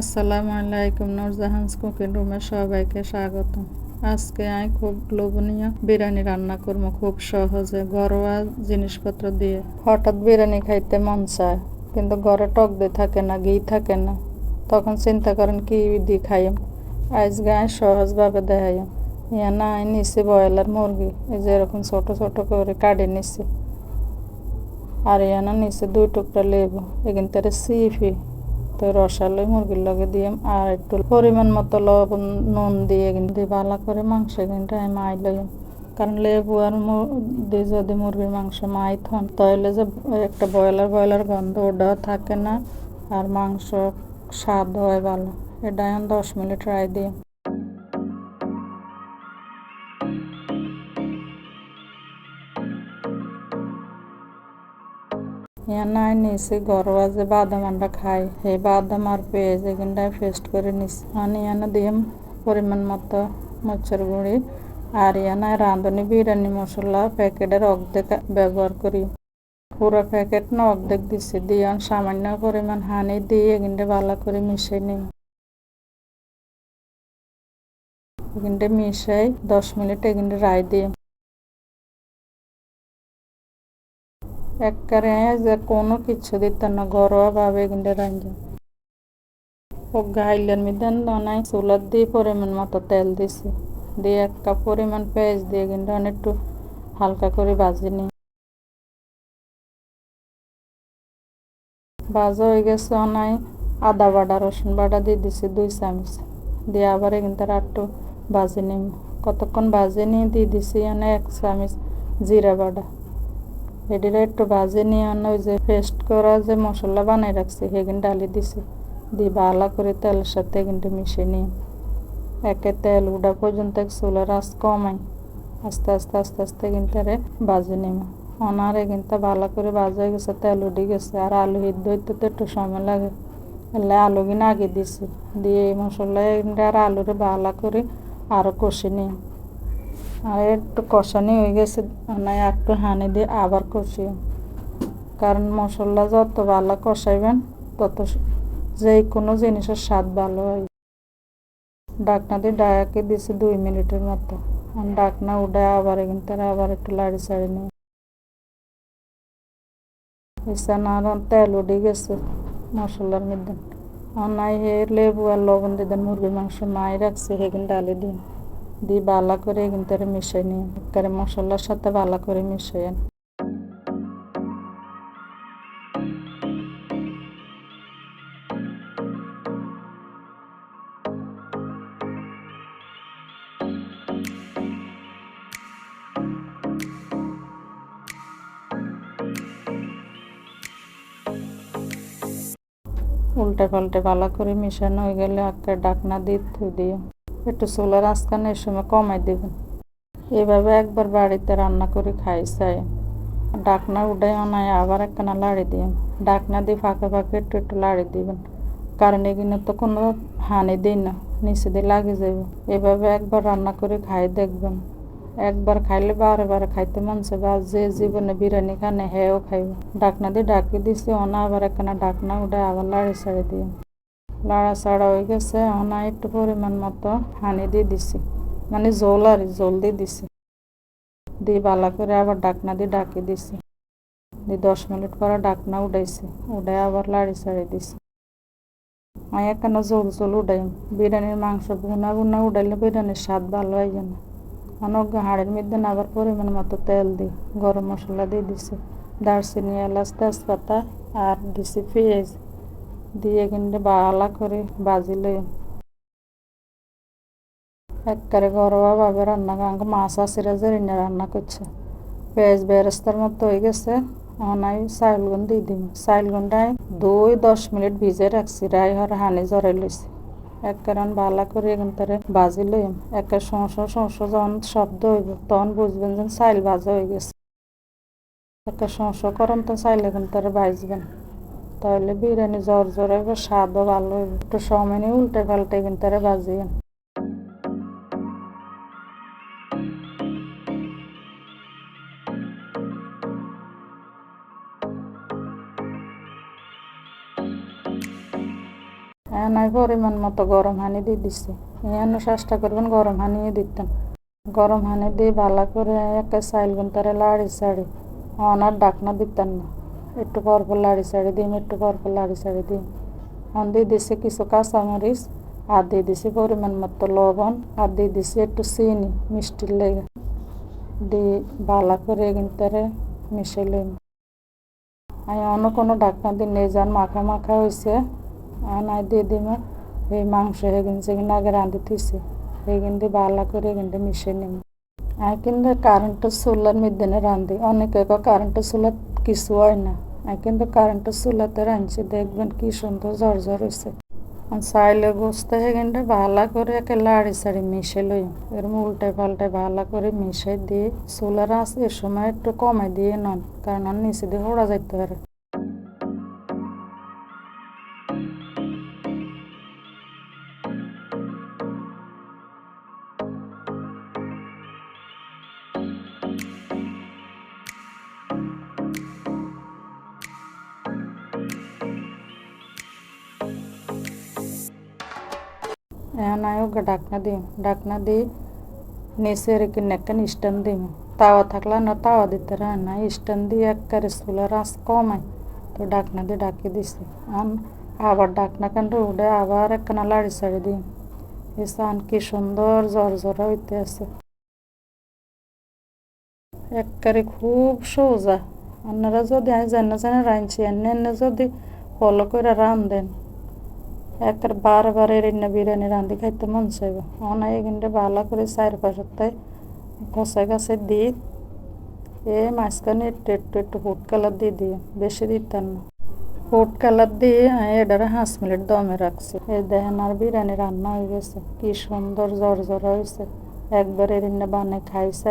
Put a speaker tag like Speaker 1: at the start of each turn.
Speaker 1: আসসালামু আলাইকুম, নূরজাহানস কুকিং রুমে সবাইকে স্বাগত। আজকে আমি খুব লোভনীয় বিরিয়ানি রান্না করবো, খুব সহজে ঘরোয়া জিনিসপত্র দিয়ে। হঠাৎ বিরিয়ানি খাইতে মন চায়, কিন্তু ঘরে টক দই থাকে না, ঘি থাকে না। তখন চিন্তা করেন কি দিয়ে খাইম। আজকে আমি সহজভাবে দেখাই। ইয়া না আমি নিচ্ছি ব্রয়লার মুরগি, এই যে এরকম ছোট ছোট করে কাটে নিচ্ছি। আর ইয়ানা নিচে 2 টুকরা লেবু, এখান থেকে সিফি তো রসালো মুরগির লগে দিয়ে আর একটু পরিমাণ মতো লবণ নুন দিয়ে কিন্তু ভালো করে মাংস কিন্তু আমি মাই লই। কারণ লেবু আর দিয়ে যদি মুরগির মাংস মাই থন তাহলে যে একটা ব্রয়লার গন্ধ ওটাও থাকে না, আর মাংস স্বাদ হয় ভালো। এটা আমি 10 মিনিট রাই দিয়ে নাই নিছি ঘরোয়া যে বাদাম আমরা খাই, সেই বাদাম আর পেঁয়াজ এখানটায় পেস্ট করে নিছি। ইয়ানা দিয়ে পরিমাণ মতো মরিচের গুঁড়ি আর ইয়ানা রাঁধুনি বিরিয়ানি মশলা প্যাকেটের অর্ধেক ব্যবহার করি। পুরো প্যাকেট না অর্ধেক দিছি, দিয়ে সামান্য পরিমাণ হানি দিয়ে এখানটা ভালো করে মিশিয়ে নিই। এখানটা মিশাই 10 মিনিট এখানটা রাই দিয়ে একবারে যে কোনো কিছু দিতাম না, ঘরোয়াভাবে এখানটা রাঁধি। ও গাইলের মধ্যে নাই চুলার দিয়ে পরিমাণ মতো তেল দিছি, দিয়ে 1 কাপ পরিমাণ পেঁয়াজ দিয়ে কিন্তু একটু হালকা করে ভাজি নিই। ভাজা হয়ে গেছে, অনাই আদা বাটা রসুন বাটা দিয়ে দিছি 2 চামচ, দিয়ে আবার কিন্তু একটু ভাজি নিই। কতক্ষণ ভাজি নিয়ে দিয়ে দিছি 1 চামচ জিরা বাটা। এটিরা একটু ভাজি নিয়ে ওই যে পেস্ট করা যে মশলা বানাই রাখছি সেখানে ডালি দিছি, দিয়ে ভালো করে তেলের সাথে কিন্তু মিশিয়ে নিই। একে তেল উঠা পর্যন্ত চুলার আঁচ কমাই আস্তে আস্তে আস্তে আস্তে কিন্তু ভাজি নিব। অনারে কিন্তু ভালো করে ভাজা হয়ে গেছে, তেল উঠে গেছে। আর আলু সিদ্ধ হইতে তো একটু সময় লাগে, এলে আলু কিনে আগে দিছি, দিয়ে এই মশলা আর আলুরে ভালো করে আরও কষে নিই। আর একটু কষানি হয়ে গেছে, নাই একটু হানি দিয়ে আবার কষিয়ে। কারণ মশলা যত ভালো কষাইবেন তত যে কোনো জিনিসের স্বাদ ভালো হয়। ডাকনা দিয়ে ডাকে দিছি 2 মিনিটের মতো। ডাকনা উঠে আবার কিন্তু আবার একটু লাড়ি চাড়ি নিই। আর তেল উঠে গেছে মশলার মধ্যে। নাই হে লেবু আর লবণ দিয়ে মুরগির মাংস মাই রাখছি সেখানে ডালি দিন, দিয়ে ভালো করে কিন্তু মিশাই নিই। একেবারে মশলার সাথে ভালো করে মিশাই। উল্টে পাল্টে ভালো করে মিশানো হয়ে গেলে একটা ডাকনা দিয়ে ধুয়ে দিয়ে একটু চুলার আঁচকানে এই সময় কমাই দেবেন। এভাবে একবার বাড়িতে রান্না করে খাই চাই। ডাকনা উঠে অনায় আবার একখানা লাড়ি দিয়ে ডাকনা দিয়ে ফাঁকে ফাঁকে একটু একটু লাড়ি দিবেন, কারণ এগুলো তো কোনো হানি দিই না, নিচে দিয়ে লাগে যাবে। এভাবে একবার রান্না করে খাই দেখবেন, একবার খাইলে বারে বারে খাইতে মন চাইবে। বা যে জীবনে বিরিয়ানি খানে হেও খাইবে। ডাকনা দিয়ে ডাকি দিছি, অনা আবার একখানা ডাকনা উঠে আবার লাড়ি ছাড়ি দিয়ে লাড়া ছাড়া হয়ে গেছে। অনা একটু পরিমাণ মতো হানি দিয়ে দিছি, মানে জল আর জল দিয়ে দিছি, দিয়ে ভালো করে আবার ডাকনা দিয়ে ডাকি দিছি। দিয়ে 10 মিনিট পরে ডাকনা উঠাইছি, উঠে আবার লাড়ি ছাড়ি দিছি। আমি একখানা জল জল উঠাই। বিরিয়ানির মাংস ভুনা ভুনা উঠাইলে বিরিয়ানির স্বাদ ভালো হয় না। অনেক হাঁড়ির মধ্যে আবার পরিমাণ মতো তেল দিই, গরম মশলা দিয়ে দিছি, দারচিনি এলাচ তেজপাতা আর দিছি পেঁয়াজ, দিয়ে কিন্তু ভালো করে ভাজি লই। একবারে ঘরোয়াভাবে রান্না মাছ আসিরা জেরিনা রান্না করছে। পেঁয়াজ বেরেস্তার মতো হয়ে গেছে, অনাই চাউলগুন দিয়ে দিম। চাউলগুনটাই 10 মিনিট ভিজে রাখছি, রাই হর হানি জড়াই লইছি। একবারে ভালো করে এখানটারে ভাজি লইম। একে শোঁসো যখন শব্দ হইব তখন বুঝবেন যে চাইল ভাজা হয়ে গেছে। একে শোঁসো করেন তো চাইল এখানটারে ভাজবেন, তাহলে বিরিয়ানি জ্বর হইব, স্বাদও ভালো হইব। একটু সময় নিয়ে উল্টে পাল্টে এখানটারে ভাজিয়েন। আমি পরিমাণ মতো গরম হানি দিয়ে দিচ্ছি। এখানে চেষ্টা করবেন গরম হানিয়ে দিতেন। গরম হানি দিয়ে ভালো করে একটা চাইল গুনতারে লাড়ি চাড়ি আর ডাকনা দিতেন না। একটু পরপর লাড়ি চাড়ি দিম, একটু পরপর লাড়ি চাড়ি দিম। দিয়ে দিছি কিছু কাঁচামরিচ, আর দিয়ে দিছি পরিমাণ মতো লবণ, আর দিয়ে দিছি একটু চিনি মিষ্টির লেগে। দিয়ে ভালো করে কিন্তু মিশে লইম। আমি অন্য কোনো ডাকনা দিন নিয়ে যান মাখা মাখা হয়েছে নাই দিয়ে দিম এই মাংস হেগিন যেগিন আগে রাঁধি থুইছি সেগিন দিয়ে ভালো করে কিন্তু মিশে নিম। আমি কিন্তু কারেন্টের চুলার মধ্যে রাঁধি। অনেকে কারেন্টের চুলা কিছু হয় না, আমি কিন্তু কারেন্টের চুলাতে রাঁধছি, দেখবেন কি সুন্দর ঝরঝর হয়েছে। চাইলে গোস্ত হেগিনটা ভালো করে একে লাড়ি চাড়ি মিশে লই, এরম উল্টে পাল্টে ভালো করে মিশে দিয়ে চুলার আঁচ এর সময় একটু কমাই দিয়ে নন, কারণ আর নিচে দিয়ে হোড়া যাইতে পারে। এখন আমি ডাকনা দিই, ডাকনা দিয়ে নিচে রেখে একটা স্ট্যান্ড দিই। তাওয়া থাকলে না তাওয়া দিতে রায় না, স্ট্যান্ড দিয়ে একবারে চুলার আঁচ কমাই তো ডাকনা দিয়ে ডাকি দিছি। আবার ডাকনা কেন উঠে আবার একখানা লাড়ি চাড়ি দিই। এই চান কি সুন্দর ঝরঝরা হইতে আছে, একবারে খুব সোজা। আপনারা যদি আমি জানে জানে রাঁধছি এনে যদি ফলো করে রাঁধেন একবার বারবার এরিনা বিরিয়ানি রাঁধি খাইতে মন চাইব। অনেক কিন্তু ভালো করে চারপাশে কষাই গাছে দিই মাঝখানে একটু একটু একটু ফুড কালার দিয়ে দিই, বেশি দিতেন না। ফুড কালার দিয়ে এটারে 5 মিনিট দমে রাখছি। এই দেখেন আর বিরিয়ানি রান্না হয়ে গেছে, কি সুন্দর ঝরঝরা হয়েছে। একবার এরিনা বানিয়ে খাইছে।